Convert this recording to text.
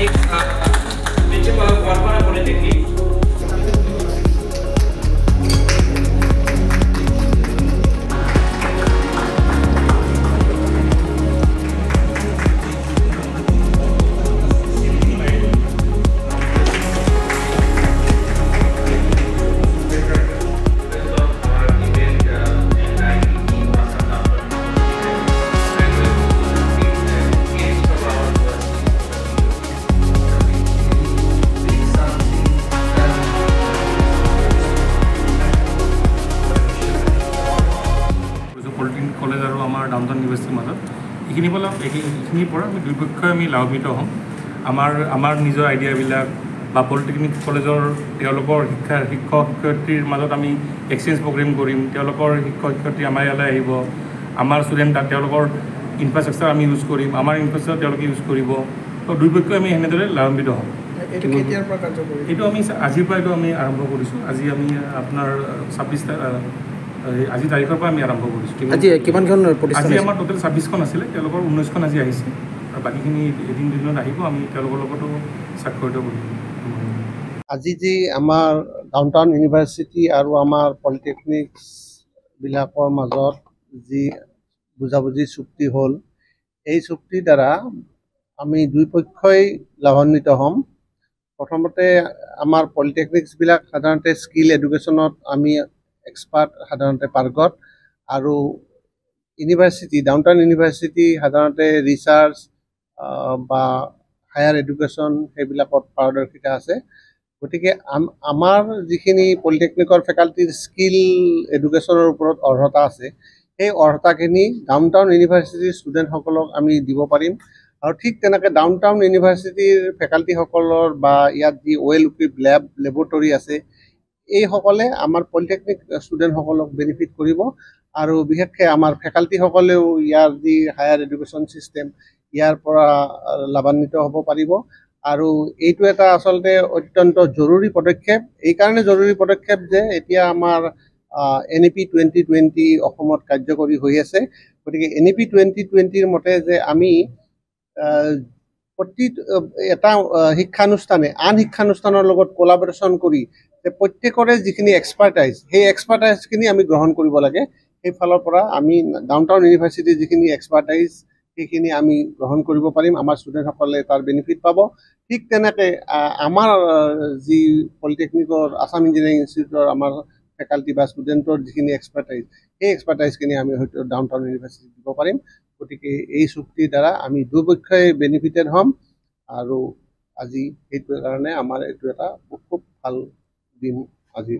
Principal Guadalajara Polytechnic. Polytechnic College আৰু আমাৰ downtown ইউনিভাৰ্চিটিৰ মাজত এইখিনিৰ পৰা আমি দুয়োপক্ষই আমি লাভান্বিত হ'ম। আমাৰ নিজৰ আইডিয়াবিলাক বা পলিটেকনিক কলেজৰ তেওঁলোকৰ শিক্ষক শিক্ষয়িত্ৰীৰ মাজত আমি এক্সচেঞ্জ প্ৰগ্ৰেম কৰিম। তেওঁলোকৰ শিক্ষক শিক্ষয়িত্ৰী আমাৰ ইয়ালৈ আহিব, আমাৰ ষ্টুডেণ্ট তাত তেওঁলোকৰ ইনফ্ৰাষ্ট্ৰাকচাৰ আমি ইউজ কৰিম, আমাৰ ইনফ্ৰাষ্ট্ৰাকচাৰ তেওঁলোকে ইউজ কৰিব। তো দুয়োপক্ষই আমি সেনেদৰে লাভান্বিত হ'ম। এইটো আমি আজিৰ পৰা এইটো আমি আৰম্ভ কৰিছোঁ। আজি আমি আপোনাৰ 26 আজি তাৰিখৰ পৰা আমি আৰম্ভ কৰিছোঁ। আজি কিমানখন প্ৰতিষ্ঠান? আজি আমাৰ টোটেল 26খন আছিলে, তেওঁলোকৰ 19খন আজি আহিছে আৰু বাকীখিনি এদিন দুদিনত আহিব। আমি তেওঁলোকৰ লগতো স্বাক্ষৰিত কৰিম। আজি যি আমাৰ ডাউনটাউন ইউনিভাৰ্চিটি আৰু আমাৰ পলিটেকনিকবিলাকৰ মাজত যি বুজাবুজি চুক্তি হ'ল, এই চুক্তিৰ দ্বাৰা আমি দুয়োপক্ষই লাভান্বিত হ'ম। প্ৰথমতে আমাৰ পলিটেকনিকছবিলাক সাধাৰণতে স্কিল এডুকেশ্যনত আমি এক্সপাৰ্ট, সাধাৰণতে পাৰ্গত, আৰু ইউনিভাৰ্চিটি ডাউনটাউন ইউনিভাৰ্চিটি সাধাৰণতে ৰিচাৰ্চ বা হায়াৰ এডুকেশ্যন সেইবিলাকত পাৰদৰ্শিতা আছে। গতিকে আমাৰ যিখিনি পলিটেকনিকৰ ফেকাল্টিৰ স্কিল এডুকেশ্যনৰ ওপৰত অৰ্হতা আছে, সেই অৰ্হতাখিনি ডাউনটাউন ইউনিভাৰ্চিটিৰ ষ্টুডেণ্টসকলক আমি দিব পাৰিম। আৰু ঠিক তেনেকৈ ডাউনটাউন ইউনিভাৰ্চিটিৰ ফেকাল্টিসকলৰ বা ইয়াত যি ৱেল ইকুইপ লেবৰেটৰী আছে, এইসকলে আমাৰ পলিটেকনিক ষ্টুডেণ্টসকলক বেনিফিট কৰিব। আৰু বিশেষকৈ আমাৰ ফেকাল্টিসকলেও ইয়াৰ যি হায়াৰ এডুকেশ্যন ছিষ্টেম, ইয়াৰ পৰা লাভান্বিত হ'ব পাৰিব। আৰু এইটো এটা আচলতে অত্যন্ত জৰুৰী পদক্ষেপ। এইকাৰণে জৰুৰী পদক্ষেপ যে এতিয়া আমাৰ NEP 2020 অসমত কাৰ্যকৰী হৈ আছে। গতিকে NEP 2020ৰ মতে যে আমি প্ৰতি এটা শিক্ষানুষ্ঠানে আন শিক্ষানুষ্ঠানৰ লগত কোলাবৰেশ্যন কৰি প্ৰত্যেকৰে যিখিনি এক্সপাৰ্টাইজ, সেই এক্সপাৰ্টাইজখিনি আমি গ্ৰহণ কৰিব লাগে। সেইফালৰ পৰা আমি ডাউনটাউন ইউনিভাৰ্চিটিৰ যিখিনি এক্সপাৰ্টাইজ, সেইখিনি আমি গ্ৰহণ কৰিব পাৰিম। আমাৰ ষ্টুডেণ্টসকলে তাৰ বেনিফিট পাব। ঠিক তেনেকৈ আমাৰ যি পলিটেকনিকৰ আছাম ইঞ্জিনিয়াৰিং ইনষ্টিটিউটৰ আমাৰ ফেকাল্টি বা ষ্টুডেণ্টৰ যিখিনি এক্সপাৰ্টাইজ, সেই এক্সপাৰ্টাইজখিনি আমি হয়তো ডাউনটাউন ইউনিভাৰ্চিটিত দিব পাৰিম। গতিকে এই চুক্তিৰ দ্বাৰা আমি দুয়োপক্ষই বেনিফিটেড হ'ম। আৰু আজি সেইটো কাৰণে আমাৰ এইটো এটা খুব ভাল দিন আজি।